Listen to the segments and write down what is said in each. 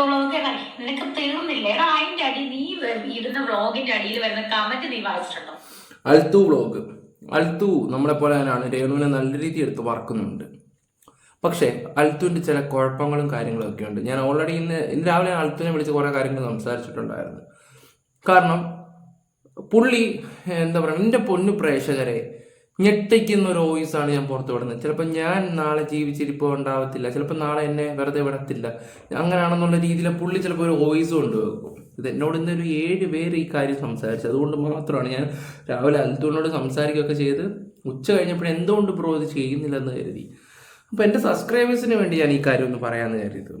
വ്ളോഗാണ്. നിനക്ക് തീർന്നില്ല എടാ. അതിന്റെ അടി നീ ഇടുന്ന വ്ളോഗിന്റെ അടിയിൽ വരുന്ന കമന്റ് നീ വായിച്ചിട്ടുണ്ടോ? അൽത്തു വ്ളോഗ്. അൽത്തു നമ്മളെ പോലെ തന്നെയാണ്, രേണുവിനെ നല്ല രീതിയിൽ എടുത്ത് വറക്കുന്നുണ്ട്. പക്ഷേ അൽത്തുവിൻ്റെ ചില കുഴപ്പങ്ങളും കാര്യങ്ങളൊക്കെ ഉണ്ട്. ഞാൻ ഓൾറെഡി ഇന്ന് രാവിലെ അൽത്തുവിനെ വിളിച്ച് കുറേ കാര്യങ്ങൾ സംസാരിച്ചിട്ടുണ്ടായിരുന്നു. കാരണം പുള്ളി എന്താ പറയുക, എൻ്റെ പൊന്നു പ്രേക്ഷകരെ ഞെട്ടിക്കുന്ന ഒരു വോയിസാണ് ഞാൻ പുറത്തു വിടുന്നത്. ചിലപ്പോൾ ഞാൻ നാളെ ജീവിച്ചിരിപ്പോ ഉണ്ടാവത്തില്ല, ചിലപ്പോൾ നാളെ എന്നെ വെറുതെ വിടത്തില്ല, അങ്ങനെയാണെന്നുള്ള രീതിയിൽ പുള്ളി ചിലപ്പോൾ ഒരു വോയിസ് കൊണ്ടുവെക്കും. ഇത് എന്നോട് ഇന്നൊരു 7 പേര് ഈ കാര്യം സംസാരിച്ചു. അതുകൊണ്ട് മാത്രമാണ് ഞാൻ രാവിലെ അൽത്തുവിനോട് സംസാരിക്കുകയൊക്കെ ചെയ്ത് ഉച്ച കഴിഞ്ഞപ്പോൾ എന്തുകൊണ്ട് ബ്രോ ഇത് ചെയ്യുന്നില്ലെന്ന് കരുതി. അപ്പോൾ എൻ്റെ സബ്സ്ക്രൈബേഴ്സിന് വേണ്ടി ഞാൻ ഈ കാര്യം ഒന്ന് പറയാമെന്ന് കരുതി.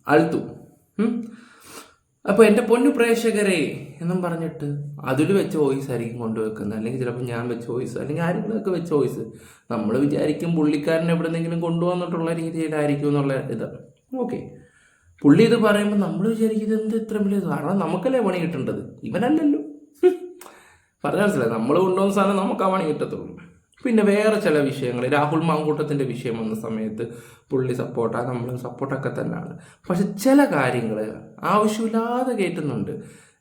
അൽത്തു അപ്പോൾ എൻ്റെ പൊന്നു പ്രേക്ഷകരെ എന്നും പറഞ്ഞിട്ട് അതിൽ വെച്ച വോയിസ് ആയിരിക്കും കൊണ്ടുവെക്കുന്നത്, അല്ലെങ്കിൽ ചിലപ്പോൾ ഞാൻ വെച്ച വോയിസ്, അല്ലെങ്കിൽ ആരെങ്കിലുമൊക്കെ വെച്ച വോയിസ്. നമ്മൾ വിചാരിക്കും പുള്ളിക്കാരൻ എവിടെന്നെങ്കിലും കൊണ്ടുവന്നിട്ടുള്ള രീതിയിലായിരിക്കും എന്നുള്ള ഇത്. ഓക്കെ, പുള്ളി ഇത് പറയുമ്പോൾ നമ്മൾ വിചാരിക്കുന്നത് എന്ത് ഇത്ര വലിയ, കാരണം നമുക്കല്ലേ പണി കിട്ടേണ്ടത്, ഇവനല്ലല്ലോ. പറഞ്ഞ മനസ്സിലായി, നമ്മൾ കൊണ്ടുവന്ന സാധനം നമുക്ക് ആ പണി കിട്ടത്തുള്ളൂ. പിന്നെ വേറെ ചില വിഷയങ്ങൾ, രാഹുൽ മാങ്കൂട്ടത്തിൻ്റെ വിഷയം വന്ന സമയത്ത് പുള്ളി സപ്പോർട്ടാണ്, നമ്മളും സപ്പോർട്ടൊക്കെ തന്നെയാണ്. പക്ഷെ ചില കാര്യങ്ങൾ ആവശ്യമില്ലാതെ കയറ്റുന്നുണ്ട്.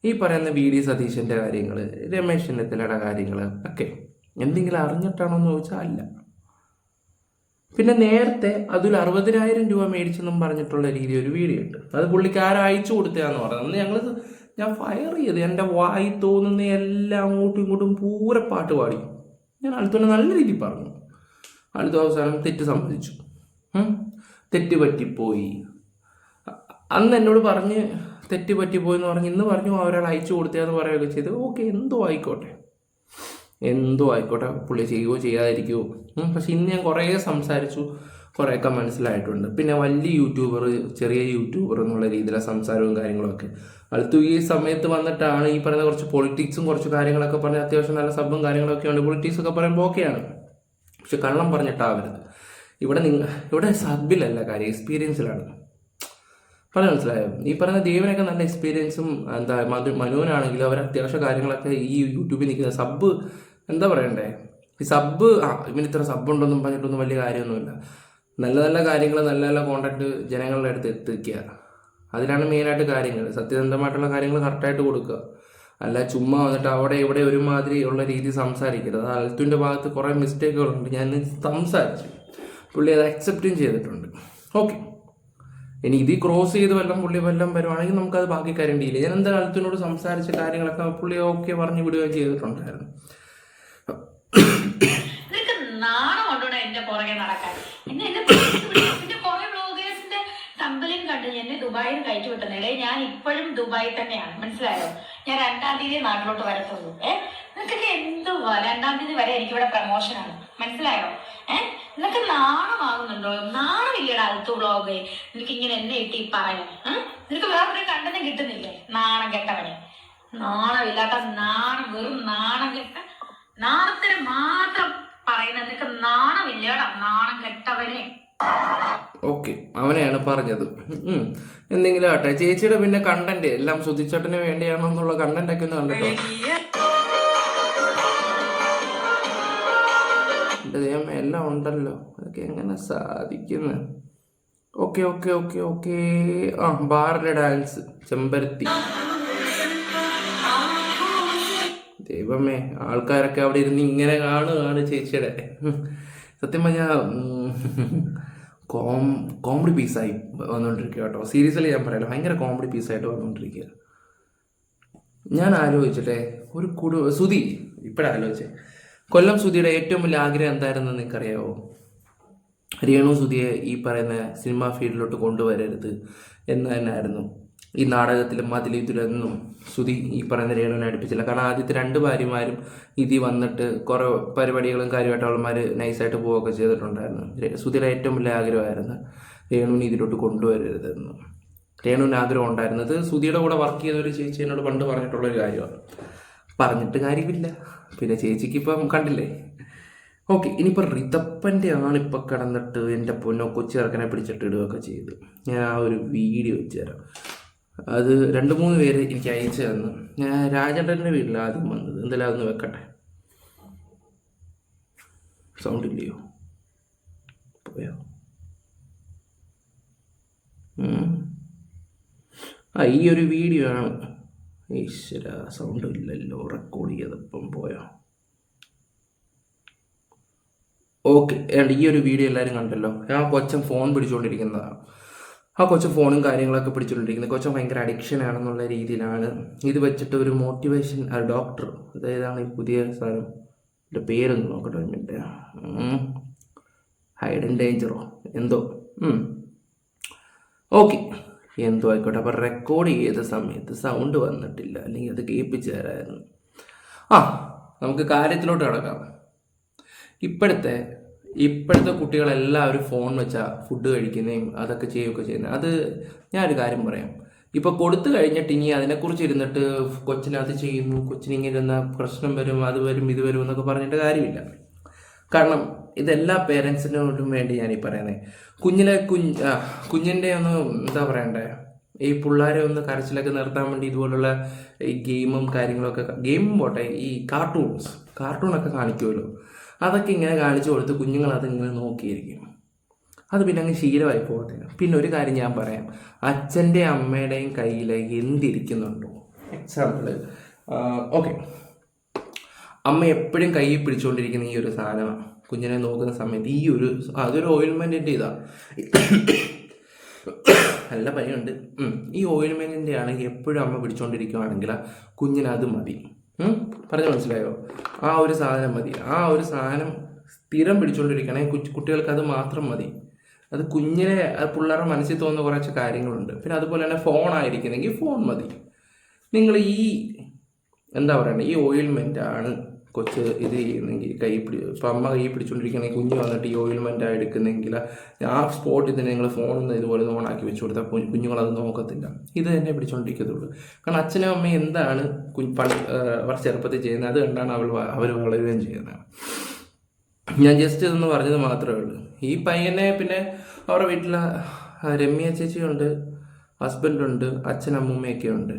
ഈ പറയുന്ന വി ഡി സതീശൻ്റെ കാര്യങ്ങൾ, രമേശ് ചെന്നിത്തലയുടെ കാര്യങ്ങൾ ഒക്കെ എന്തെങ്കിലും അറിഞ്ഞിട്ടാണോ എന്ന് ചോദിച്ചാൽ അല്ല. പിന്നെ നേരത്തെ അതിൽ 60,000 രൂപ മേടിച്ചെന്നും പറഞ്ഞിട്ടുള്ള രീതി ഒരു വീഡിയോ ഉണ്ട്. അത് പുള്ളിക്കാരൻ അയച്ചു കൊടുത്തതാന്ന് പറഞ്ഞത്. അന്ന് ഞാൻ ഫയർ ചെയ്ത് എൻ്റെ വായി തോന്നുന്ന എല്ലാം അങ്ങോട്ടും ഇങ്ങോട്ടും പൂരെ പാട്ട് പാടി. ഞാൻ അൽത്തുവിനെ നല്ല രീതിയിൽ പറഞ്ഞു. അൽത്തു അവസാനം തെറ്റ് സമ്മതിച്ചു. തെറ്റ് പറ്റിപ്പോയി. അന്ന് എന്നോട് പറഞ്ഞ് തെറ്റ് പറ്റിപ്പോയി എന്ന് പറഞ്ഞ് ഇന്ന് പറഞ്ഞു ഒരാൾ അയച്ചു കൊടുത്തതെന്ന് പറയുകയൊക്കെ ചെയ്ത്. ഓക്കെ, എന്തോ ആയിക്കോട്ടെ, പുള്ളി ചെയ്യുകയോ ചെയ്യാതിരിക്കുമോ. പക്ഷെ ഇന്ന് ഞാൻ കുറേ സംസാരിച്ചു, കുറേയൊക്കെ മനസ്സിലായിട്ടുണ്ട്. പിന്നെ വലിയ യൂട്യൂബർ, ചെറിയ യൂട്യൂബർ എന്നുള്ള രീതിയിലെ സംസാരവും കാര്യങ്ങളൊക്കെ. അടുത്ത് ഈ സമയത്ത് വന്നിട്ടാണ് ഈ പറയുന്ന കുറച്ച് പൊളിറ്റിക്സും കുറച്ച് കാര്യങ്ങളൊക്കെ പറഞ്ഞ് അത്യാവശ്യം നല്ല സബും കാര്യങ്ങളൊക്കെ ഉണ്ട്. പൊളിറ്റിക്സ് ഒക്കെ പറയുമ്പോൾ ഓക്കെയാണ്, പക്ഷെ കള്ളം പറഞ്ഞിട്ടാവരുത്. ഇവിടെ സബിലല്ല കാര്യം, എക്സ്പീരിയൻസിലാണ്. പറഞ്ഞ മനസ്സിലായോ? ഈ പറയുന്ന ദേവനൊക്കെ നല്ല എക്സ്പീരിയൻസും എന്താ മനുവിനാണെങ്കിലും അവർ അത്യാവശ്യ കാര്യങ്ങളൊക്കെ ഈ യൂട്യൂബിൽ നിൽക്കുന്ന സബ് എന്താ പറയണ്ടേ, ഈ സബ് ഇവന് ഇത്ര സബ് ഉണ്ടെന്നും പറഞ്ഞിട്ടൊന്നും വലിയ കാര്യമൊന്നുമില്ല. നല്ല നല്ല കാര്യങ്ങൾ, നല്ല നല്ല കോണ്ടാക്ട് ജനങ്ങളുടെ അടുത്ത് എത്തിക്കുക, അതിലാണ് മെയിനായിട്ട് കാര്യങ്ങൾ. സത്യസന്ധമായിട്ടുള്ള കാര്യങ്ങൾ കറക്റ്റായിട്ട് കൊടുക്കുക, അല്ല ചുമ്മാ വന്നിട്ട് അവിടെ ഇവിടെ ഒരുമാതിരി ഉള്ള രീതി സംസാരിക്കരുത്. അത് അൽത്തുവിൻ്റെ ഭാഗത്ത് കുറേ മിസ്റ്റേക്കുകളുണ്ട്, ഞാൻ സംസാരിച്ചു, പുള്ളി അത് അക്സെപ്റ്റും ചെയ്തിട്ടുണ്ട്. ഓക്കെ, ഇനി ഇത് ക്രോസ് ചെയ്ത് പുള്ളി വല്ലതും വരുവാണെങ്കിൽ നമുക്കത് ബാക്കി കാര്യം ഡീൽ ചെയ്യാം. ഞാൻ എന്താ അൽത്തുവിനോട് സംസാരിച്ച കാര്യങ്ങളൊക്കെ പുള്ളി ഓക്കെ പറഞ്ഞു വിടുകയും ചെയ്തിട്ടുണ്ടായിരുന്നു. എന്നെ ദുബായിൽ കയറ്റി വിട്ടുന്നില്ലേ, ഞാൻ ഇപ്പോഴും ദുബായിൽ തന്നെയാണ്, മനസ്സിലായോ? ഞാൻ 2-ാം തീയതി നാട്ടിലോട്ട് വരത്തുള്ളൂ. നിനക്കൊക്കെ എന്തുവാ, 2-ാം തീയതി വരെ എനിക്കിവിടെ പ്രമോഷനാണ്, മനസ്സിലായോ? നിനക്ക് നാണമാകുന്നുണ്ടോ? നാണമില്ലടാ അൽത്തു വ്ളോഗ്, നിനക്ക് ഇങ്ങനെ എന്നെ ഇട്ടി പറയാൻ. നിനക്ക് വേറൊരു കണ്ടനം കിട്ടുന്നില്ലേ? നാണം കെട്ടവനെ, നാണമില്ലാത്ത വെറും നാണം കെട്ട, നാണത്തിന് മാത്രം പറയുന്ന നിനക്ക് നാണമില്ലടാ, നാണം കെട്ടവനെ. ഓക്കെ, അവനെയാണ് പറഞ്ഞത്. എന്തെങ്കിലും ആട്ടെ. ചേച്ചിയുടെ പിന്നെ കണ്ടന്റ് എല്ലാം സുധിച്ചേട്ടന് വേണ്ടിയാണോ എന്നുള്ള കണ്ടന്റ് ഒക്കെ ഒന്ന് കണ്ടിട്ടോ. എൻ്റെ ദൈവം എല്ലാം ഉണ്ടല്ലോ, അതൊക്കെ എങ്ങനെ സാധിക്കുന്നു? ഓക്കെ. ബാറിലെ ഡാൻസ്, ചെമ്പരത്തി. ദൈവമേ, ആൾക്കാരൊക്കെ അവിടെ ഇരുന്ന് ഇങ്ങനെ കാണുകയാണ് ചേച്ചിയുടെ. സത്യം പറഞ്ഞാൽ കോമഡി പീസായി വന്നുകൊണ്ടിരിക്കുക കേട്ടോ. സീരിയസ്ലി ഞാൻ പറയാലോ, ഭയങ്കര കോമഡി പീസായിട്ട് വന്നുകൊണ്ടിരിക്കുക. ഞാൻ ആലോചിച്ചിട്ടെ, സുധി ഇപ്പോഴാലോചിച്ചേ, കൊല്ലം സുധിയുടെ ഏറ്റവും വലിയ ആഗ്രഹം എന്തായിരുന്നെന്ന് നിങ്ങൾക്കറിയാവോ? രേണു സുധിയെ ഈ പറയുന്ന സിനിമാ ഫീൽഡിലോട്ട് കൊണ്ടുവരരുത് എന്ന് തന്നെയായിരുന്നു. ഈ നാടകത്തിലും അതിലിതിലൊന്നും സുധി ഈ പറയുന്ന രേണുവിനെ അടുപ്പിച്ചില്ല. കാരണം ആദ്യത്തെ 2 ഭാര്യമാരും ഇതിൽ വന്നിട്ട് കുറേ പരിപാടികളും കാര്യമായിട്ട് അവൾമാർ നൈസായിട്ട് പോവുകയൊക്കെ ചെയ്തിട്ടുണ്ടായിരുന്നു. സുധിയുടെ ഏറ്റവും വലിയ ആഗ്രഹമായിരുന്നു രേണുവിനെ ഇതിലോട്ട് കൊണ്ടുവരരുതെന്ന്. രേണുവിന് ആഗ്രഹം ഉണ്ടായിരുന്നത്. സുധിയുടെ കൂടെ വർക്ക് ചെയ്ത ഒരു ചേച്ചി എന്നോട് പണ്ട് പറഞ്ഞിട്ടുള്ളൊരു കാര്യമാണ്. പറഞ്ഞിട്ട് കാര്യമില്ല, പിന്നെ ചേച്ചിക്ക് ഇപ്പം കണ്ടില്ലേ. ഓക്കെ, ഇനിയിപ്പോൾ റിതപ്പൻ്റെ ആണിപ്പോൾ കിടന്നിട്ട് എൻ്റെ പൊന്നോ കൊച്ചു ചെറുക്കനെ പിടിച്ചിട്ട് ഇടുകയൊക്കെ ചെയ്തു. ഞാൻ ആ ഒരു വീഡിയോ വെച്ച് തരാം. അത് 2-3 പേര് എനിക്ക് അയച്ചു തന്നു. ഞാൻ രാജേട്ടൻ്റെ വീട്ടിൽ ആദ്യം വന്നത്. എന്തായാലും അതൊന്ന് വെക്കട്ടെ. സൗണ്ട് ഇല്ലയോ? പോയോ? ഈ ഒരു വീഡിയോ ആണ്. ഈശ്വര, സൗണ്ട് ഇല്ലല്ലോ, റെക്കോർഡ് ചെയ്തപ്പം പോയോ? ഓക്കെ, ഈ ഒരു വീഡിയോ എല്ലാവരും കണ്ടല്ലോ. ആ കൊച്ചൻ ഫോൺ പിടിച്ചുകൊണ്ടിരിക്കുന്നതാണ്. ആ കൊച്ചൻ ഫോണും കാര്യങ്ങളൊക്കെ പിടിച്ചുകൊണ്ടിരിക്കുന്നത്. കൊച്ചൻ ഭയങ്കര അഡിക്ഷൻ ആണെന്നുള്ള രീതിയിലാണ് ഇത് വെച്ചിട്ട് ഒരു മോട്ടിവേഷൻ ഡോക്ടർ, അതായതാണ് ഈ പുതിയ സാധനം, എൻ്റെ പേരൊന്ന് നോക്കട്ടെ ഒരു മിനിറ്റ്. ഹൈഡൻ ഡേഞ്ചറോ എന്തോ, ഓക്കെ, എന്തോ ആയിക്കോട്ടെ. അപ്പം റെക്കോർഡ് ചെയ്ത സമയത്ത് സൗണ്ട് വന്നിട്ടില്ല, അല്ലെങ്കിൽ അത് കേൾപ്പിച്ച് തരായിരുന്നു. നമുക്ക് കാര്യത്തിലോട്ട് കിടക്കാം. ഇപ്പോഴത്തെ കുട്ടികളെല്ലാവരും ഫോൺ വെച്ചാൽ ഫുഡ് കഴിക്കുന്നതും അതൊക്കെ ചെയ്യുകയൊക്കെ ചെയ്യുന്നത്. അത് ഞാനൊരു കാര്യം പറയാം. ഇപ്പോൾ കൊടുത്തു കഴിഞ്ഞിട്ട് ഇനി അതിനെക്കുറിച്ച് ഇരുന്നിട്ട് കൊച്ചിന് അത് ചെയ്യുന്നു, കൊച്ചിനിങ്ങനെ ഇരുന്ന പ്രശ്നം വരും, അത് വരും, ഇത് വരും എന്നൊക്കെ പറഞ്ഞിട്ട് കാര്യമില്ല. കാരണം ഇതെല്ലാ പേരൻസിനോടും വേണ്ടി ഞാനീ പറയുന്നത്. കുഞ്ഞിൻ്റെ ഒന്ന് എന്താ പറയണ്ടേ, ഈ പിള്ളേരെ ഒന്ന് കരച്ചിലൊക്കെ നിർത്താൻ വേണ്ടി ഇതുപോലുള്ള ഈ ഗെയിമും കാര്യങ്ങളൊക്കെ, ഗെയിമും പോട്ടെ, ഈ കാർട്ടൂണൊക്കെ കാണിക്കുമല്ലോ, അതൊക്കെ ഇങ്ങനെ കാണിച്ചു കൊടുത്ത് കുഞ്ഞുങ്ങൾ അതിങ്ങനെ നോക്കിയിരിക്കും. അത് പിന്നെ അങ്ങ് ശീലമായി പോകത്തില്ല. പിന്നെ ഒരു കാര്യം ഞാൻ പറയാം, അച്ഛൻ്റെ അമ്മയുടെയും കയ്യിൽ എന്തിരിക്കുന്നുണ്ടോ, എക്സാമ്പിള്, ഓക്കെ, അമ്മ എപ്പോഴും കയ്യിൽ പിടിച്ചുകൊണ്ടിരിക്കുന്ന ഈ ഒരു സാധനമാണ്. കുഞ്ഞിനെ നോക്കുന്ന സമയത്ത് അതൊരു ഓയിൽമെൻറ്റിൻ്റെ നല്ല പനിയുണ്ട്. ഈ ഓയിൽമെൻറ്റിൻ്റെ ആണെങ്കിൽ എപ്പോഴും അമ്മ പിടിച്ചുകൊണ്ടിരിക്കുകയാണെങ്കിൽ കുഞ്ഞിനത് മതി. പറഞ്ഞു മനസ്സിലായോ? ആ ഒരു സാധനം മതി. ആ ഒരു സാധനം സ്ഥിരം പിടിച്ചുകൊണ്ടിരിക്കണേ കുട്ടികൾക്ക് അത് മാത്രം മതി. അത് പിള്ളേരുടെ മനസ്സിൽ തോന്നുന്ന കുറച്ച് കാര്യങ്ങളുണ്ട്. പിന്നെ അതുപോലെ തന്നെ ഫോണായിരിക്കുന്നെങ്കിൽ ഫോൺ മതി. നിങ്ങൾ എന്താ പറയണ്ടേ, ഈ ഓയിൽമെൻറ്റാണ് കൊച്ച് ഇത് ചെയ്യുന്നെങ്കിൽ ഇപ്പം അമ്മ കൈ പിടിച്ചുകൊണ്ടിരിക്കണമെങ്കിൽ കുഞ്ഞ് വന്നിട്ട് ഈ ഓയിൽമെൻറ്റാണ് എടുക്കുന്നെങ്കിൽ ആ സ്പോട്ടിൽ തന്നെ നിങ്ങൾ ഫോണിൽ ഇതുപോലെ ഓണാക്കി വെച്ച് കൊടുത്താൽ കുഞ്ഞുങ്ങളത് നോക്കത്തില്ല. ഇത് തന്നെ പിടിച്ചുകൊണ്ടിരിക്കത്തുള്ളൂ. കാരണം അച്ഛനും അമ്മയും എന്താണ് അവർ ചെറുപ്പത്തിൽ ചെയ്യുന്നത്, അത് കണ്ടാണ് അവർ വളരുകയും ചെയ്യുന്നത്. ഞാൻ ജസ്റ്റ് ഇതൊന്ന് പറഞ്ഞത് മാത്രമേ ഉള്ളൂ. ഈ പയ്യനെ പിന്നെ അവരുടെ വീട്ടിൽ രമ്യ ചേച്ചിയുണ്ട്, ഹസ്ബൻഡുണ്ട്, അച്ഛനമ്മൂമ്മയൊക്കെ ഉണ്ട്.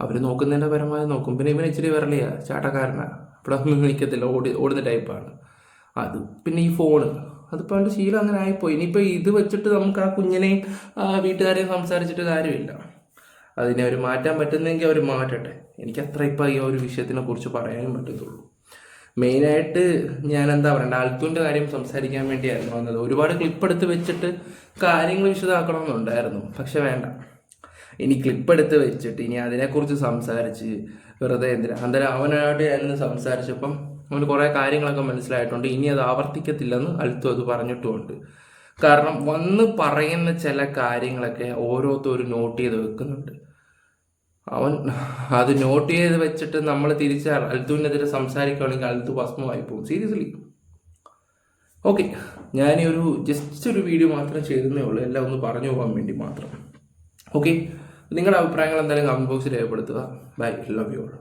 അവർ നോക്കുന്നതിൻ്റെ പരമാവധി നോക്കും. പിന്നെ ഇവൻ ഇച്ചിരി വിരളിയാണ്, ചാട്ടക്കാരനാണ്, ഇവിടെ ഒന്നും നിൽക്കത്തില്ല, ഓടുന്ന ടൈപ്പാണ്. പിന്നെ ഈ ഫോണ്, അതിപ്പോൾ അവൻ്റെ ശീലം അങ്ങനെ ആയിപ്പോയി. ഇനിയിപ്പോൾ ഇത് വെച്ചിട്ട് നമുക്ക് ആ കുഞ്ഞിനെയും വീട്ടുകാരെയും സംസാരിച്ചിട്ട് കാര്യമില്ല. അതിനെ അവർ മാറ്റാൻ പറ്റുന്നെങ്കിൽ അവർ മാറ്റട്ടെ. എനിക്കത്ര ഇപ്പോൾ ഈ ഒരു വിഷയത്തിനെ കുറിച്ച് പറയാനും പറ്റത്തുള്ളൂ. മെയിനായിട്ട് ഞാൻ എന്താ പറയണ്ട, അൽത്തുവിൻ്റെ കാര്യം സംസാരിക്കാൻ വേണ്ടിയായിരുന്നു വന്നത്. ഒരുപാട് ക്ലിപ്പ് എടുത്ത് വെച്ചിട്ട് കാര്യങ്ങൾ വിശദമാക്കണമെന്നുണ്ടായിരുന്നു, പക്ഷെ വേണ്ട. ഇനി ക്ലിപ്പ് എടുത്ത് വെച്ചിട്ട് ഇനി അതിനെക്കുറിച്ച് സംസാരിച്ച് വെറുതെ എന്തിനാ. അന്നേരം അവനായിട്ട് ഞാനിന്ന് സംസാരിച്ചപ്പം അവന് കുറേ കാര്യങ്ങളൊക്കെ മനസ്സിലായിട്ടുണ്ട്. ഇനി അത് ആവർത്തിക്കത്തില്ലെന്ന് അൽത്തു അത് പറഞ്ഞിട്ടുമുണ്ട്. കാരണം വന്ന് പറയുന്ന ചില കാര്യങ്ങളൊക്കെ ഓരോരുത്തരും നോട്ട് ചെയ്ത് വെക്കുന്നുണ്ട്. അവൻ അത് നോട്ട് ചെയ്ത് വെച്ചിട്ട് നമ്മൾ തിരിച്ച് അൽത്തുവിനെതിരെ സംസാരിക്കുകയാണെങ്കിൽ അൽത്തു ഭസ്മമായി പോകും, സീരിയസ്ലി. ഓക്കെ, ഞാനൊരു ജസ്റ്റ് ഒരു വീഡിയോ മാത്രം ചെയ്തതേ ഉള്ളൂ, എല്ലാം ഒന്ന് പറഞ്ഞു പോകാൻ വേണ്ടി മാത്രം. ഓക്കെ, നിങ്ങളുടെ അഭിപ്രായങ്ങൾ എന്തായാലും കമൻറ്റ് ബോക്സിൽ രേഖപ്പെടുത്തുക. Bye, love you all.